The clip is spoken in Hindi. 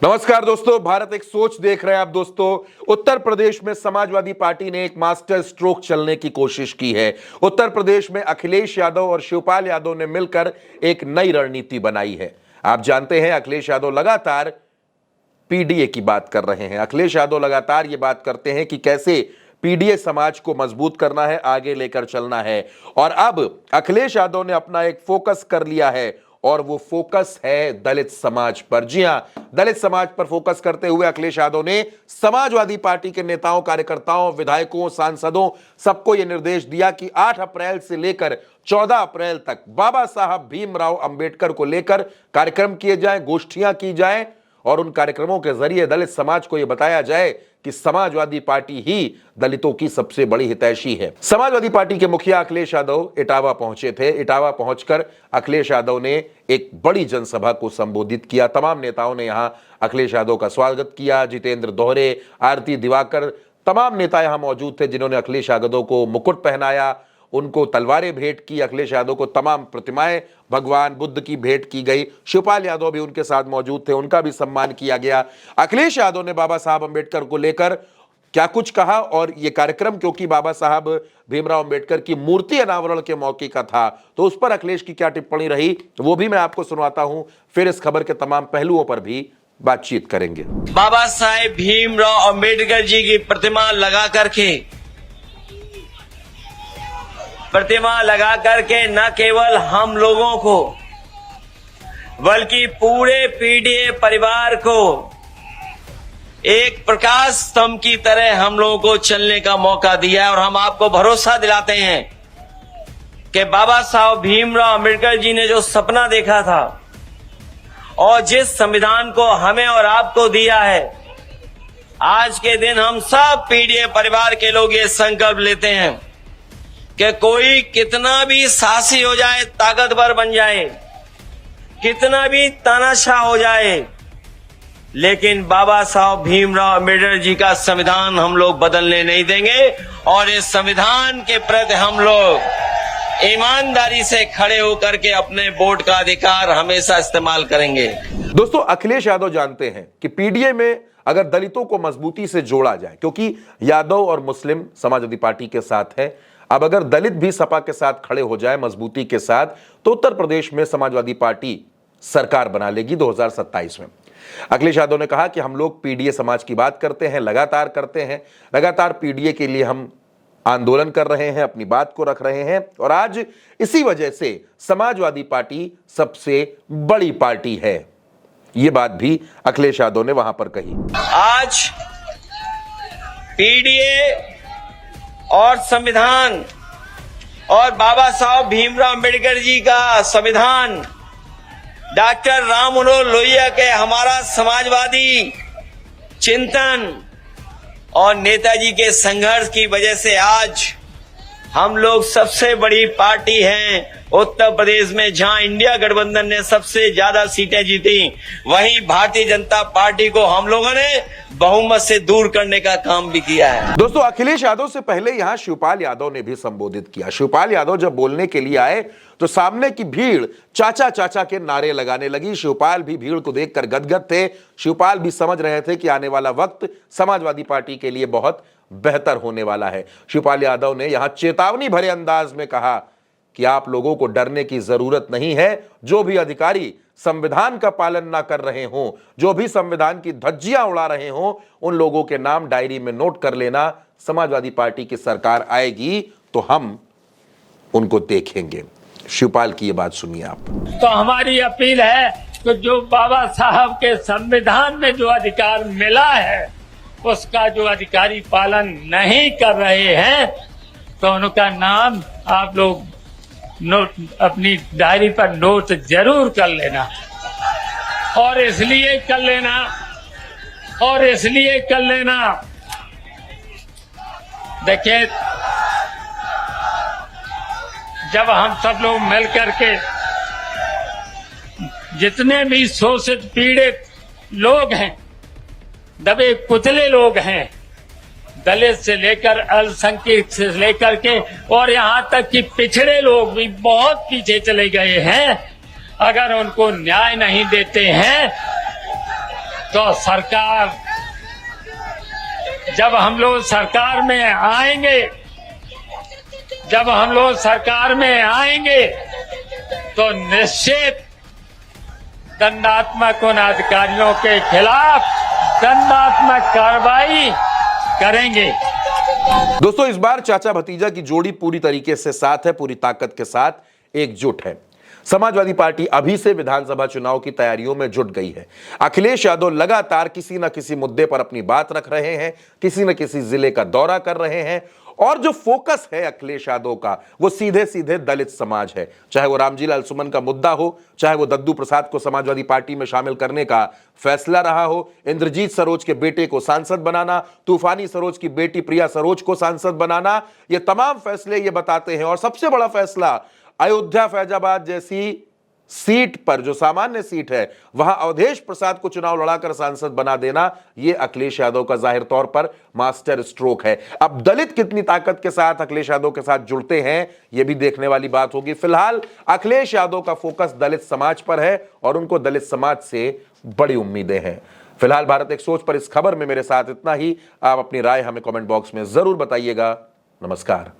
नमस्कार दोस्तों, भारत एक सोच देख रहे हैं आप दोस्तों। उत्तर प्रदेश में समाजवादी पार्टी ने एक मास्टर स्ट्रोक चलने की कोशिश की है। उत्तर प्रदेश में अखिलेश यादव और शिवपाल यादव ने मिलकर एक नई रणनीति बनाई है। आप जानते हैं, अखिलेश यादव लगातार पीडीए की बात कर रहे हैं। अखिलेश यादव लगातार ये बात करते हैं कि कैसे पीडीए समाज को मजबूत करना है, आगे लेकर चलना है। और अब अखिलेश यादव ने अपना एक फोकस कर लिया है और वो फोकस है दलित समाज पर। जी हां, दलित समाज पर फोकस करते हुए अखिलेश यादव ने समाजवादी पार्टी के नेताओं, कार्यकर्ताओं, विधायकों, सांसदों सबको यह निर्देश दिया कि 8 अप्रैल से लेकर 14 अप्रैल तक बाबा साहब भीमराव अंबेडकर को लेकर कार्यक्रम किए जाएं, गोष्ठियां की जाएं और उन कार्यक्रमों के जरिए दलित समाज को यह बताया जाए कि समाजवादी पार्टी ही दलितों की सबसे बड़ी हितैषी है। समाजवादी पार्टी के मुखिया अखिलेश यादव इटावा पहुंचे थे। इटावा पहुंचकर अखिलेश यादव ने एक बड़ी जनसभा को संबोधित किया। तमाम नेताओं ने यहां अखिलेश यादव का स्वागत किया। जितेंद्र दोहरे, आरती दिवाकर, तमाम नेता यहां मौजूद थे जिन्होंने अखिलेश यादव को मुकुट पहनाया, उनको तलवारें भेंट की। अखिलेश यादव को तमाम प्रतिमाएं भगवान बुद्ध की भेंट की गई। शिवपाल यादव भी उनके साथ मौजूद थे, उनका भी सम्मान किया गया। अखिलेश यादव ने बाबा साहब अंबेडकर को लेकर क्या कुछ कहा, और यह कार्यक्रम क्योंकि बाबा साहब भीमराव अंबेडकर की मूर्ति अनावरण के मौके का था, तो उस पर अखिलेश की क्या टिप्पणी रही वो भी मैं आपको सुनवाता हूं। फिर इस खबर के तमाम पहलुओं पर भी बातचीत करेंगे। बाबा साहेब भीमराव अंबेडकर जी की प्रतिमा लगा करके न केवल हम लोगों को बल्कि पूरे पीडीए परिवार को एक प्रकाश स्तंभ की तरह हम लोगों को चलने का मौका दिया है। और हम आपको भरोसा दिलाते हैं कि बाबा साहब भीमराव अंबेडकर जी ने जो सपना देखा था और जिस संविधान को हमें और आपको दिया है, आज के दिन हम सब पीडीए परिवार के लोग ये संकल्प लेते हैं कि कोई कितना भी साहसी हो जाए, ताकतवर बन जाए, कितना भी तानाशाह हो जाए, लेकिन बाबा साहब भीमराव अंबेडकर जी का संविधान हम लोग बदलने नहीं देंगे। और इस संविधान के प्रति हम लोग ईमानदारी से खड़े होकर के अपने वोट का अधिकार हमेशा इस्तेमाल करेंगे। दोस्तों, अखिलेश यादव जानते हैं कि पीडीए में अगर दलितों को मजबूती से जोड़ा जाए, क्योंकि यादव और मुस्लिम समाजवादी पार्टी के साथ है, अब अगर दलित भी सपा के साथ खड़े हो जाए मजबूती के साथ, तो उत्तर प्रदेश में समाजवादी पार्टी सरकार बना लेगी 2027 में। अखिलेश यादव ने कहा कि हम लोग पीडीए समाज की बात करते हैं, लगातार करते हैं, लगातार पीडीए के लिए हम आंदोलन कर रहे हैं, अपनी बात को रख रहे हैं, और आज इसी वजह से समाजवादी पार्टी सबसे बड़ी पार्टी है। यह बात भी अखिलेश यादव ने वहां पर कही। आज पीडीए और संविधान और बाबा साहब भीमराव अंबेडकर जी का संविधान, डॉक्टर राम मनोहर लोहिया के हमारा समाजवादी चिंतन और नेताजी के संघर्ष की वजह से आज हम लोग सबसे बड़ी पार्टी हैं। उत्तर प्रदेश में जहां इंडिया गठबंधन ने सबसे ज्यादा सीटें जीती, वहीं भारतीय जनता पार्टी को हम लोगों ने बहुमत से दूर करने का काम भी किया है। दोस्तों, अखिलेश यादव से पहले यहां शिवपाल यादव ने भी संबोधित किया। शिवपाल यादव जब बोलने के लिए आए तो सामने की भीड़ चाचा चाचा के नारे लगाने लगी। शिवपाल भी भीड़ को देखकर गदगद थे। शिवपाल भी समझ रहे थे कि आने वाला वक्त समाजवादी पार्टी के लिए बहुत बेहतर होने वाला है। शिवपाल यादव ने यहां चेतावनी भरे अंदाज में कहा कि आप लोगों को डरने की जरूरत नहीं है। जो भी अधिकारी संविधान का पालन ना कर रहे हों, जो भी संविधान की धज्जियां उड़ा रहे हों, उन लोगों के नाम डायरी में नोट कर लेना। समाजवादी पार्टी की सरकार आएगी तो हम उनको देखेंगे। शिवपाल की ये बात सुनिए आप। तो हमारी अपील है कि जो बाबा साहब के संविधान में जो अधिकार मिला है, उसका जो अधिकारी पालन नहीं कर रहे हैं, तो उनका नाम आप लोग नोट अपनी डायरी पर नोट जरूर कर लेना। और इसलिए कर लेना देखिए, जब हम सब लोग मिल करके जितने भी शोषित पीड़ित लोग हैं, दबे कुचले लोग हैं, दलित से लेकर अल्पसंख्यक से लेकर के और यहाँ तक कि पिछड़े लोग भी बहुत पीछे चले गए हैं, अगर उनको न्याय नहीं देते हैं तो सरकार, जब हम लोग सरकार में आएंगे, तो निश्चित दंडात्मक उन अधिकारियों के खिलाफ दंडात्मक कार्रवाई करेंगे। दोस्तों, इस बार चाचा भतीजा की जोड़ी पूरी तरीके से साथ है, पूरी ताकत के साथ एकजुट है। समाजवादी पार्टी अभी से विधानसभा चुनाव की तैयारियों में जुट गई है। अखिलेश यादव लगातार किसी न किसी मुद्दे पर अपनी बात रख रहे हैं, किसी न किसी जिले का दौरा कर रहे हैं, और जो फोकस है अखिलेश यादव का वो सीधे सीधे दलित समाज है। चाहे वो रामजी लाल सुमन का मुद्दा हो, चाहे वो दद्दू प्रसाद को समाजवादी पार्टी में शामिल करने का फैसला रहा हो, इंद्रजीत सरोज के बेटे को सांसद बनाना, तूफानी सरोज की बेटी प्रिया सरोज को सांसद बनाना, ये तमाम फैसले ये बताते हैं। और सबसे बड़ा फैसला, अयोध्या फैजाबाद जैसी सीट पर, जो सामान्य सीट है, वहां अवधेश प्रसाद को चुनाव लड़ाकर सांसद बना देना, यह अखिलेश यादव का जाहिर तौर पर मास्टर स्ट्रोक है। अब दलित कितनी ताकत के साथ अखिलेश यादव के साथ जुड़ते हैं, यह भी देखने वाली बात होगी। फिलहाल अखिलेश यादव का फोकस दलित समाज पर है और उनको दलित समाज से बड़ी उम्मीदें हैं। फिलहाल भारत एक सोच पर इस खबर में मेरे साथ इतना ही। आप अपनी राय हमें कमेंट बॉक्स में जरूर बताइएगा। नमस्कार।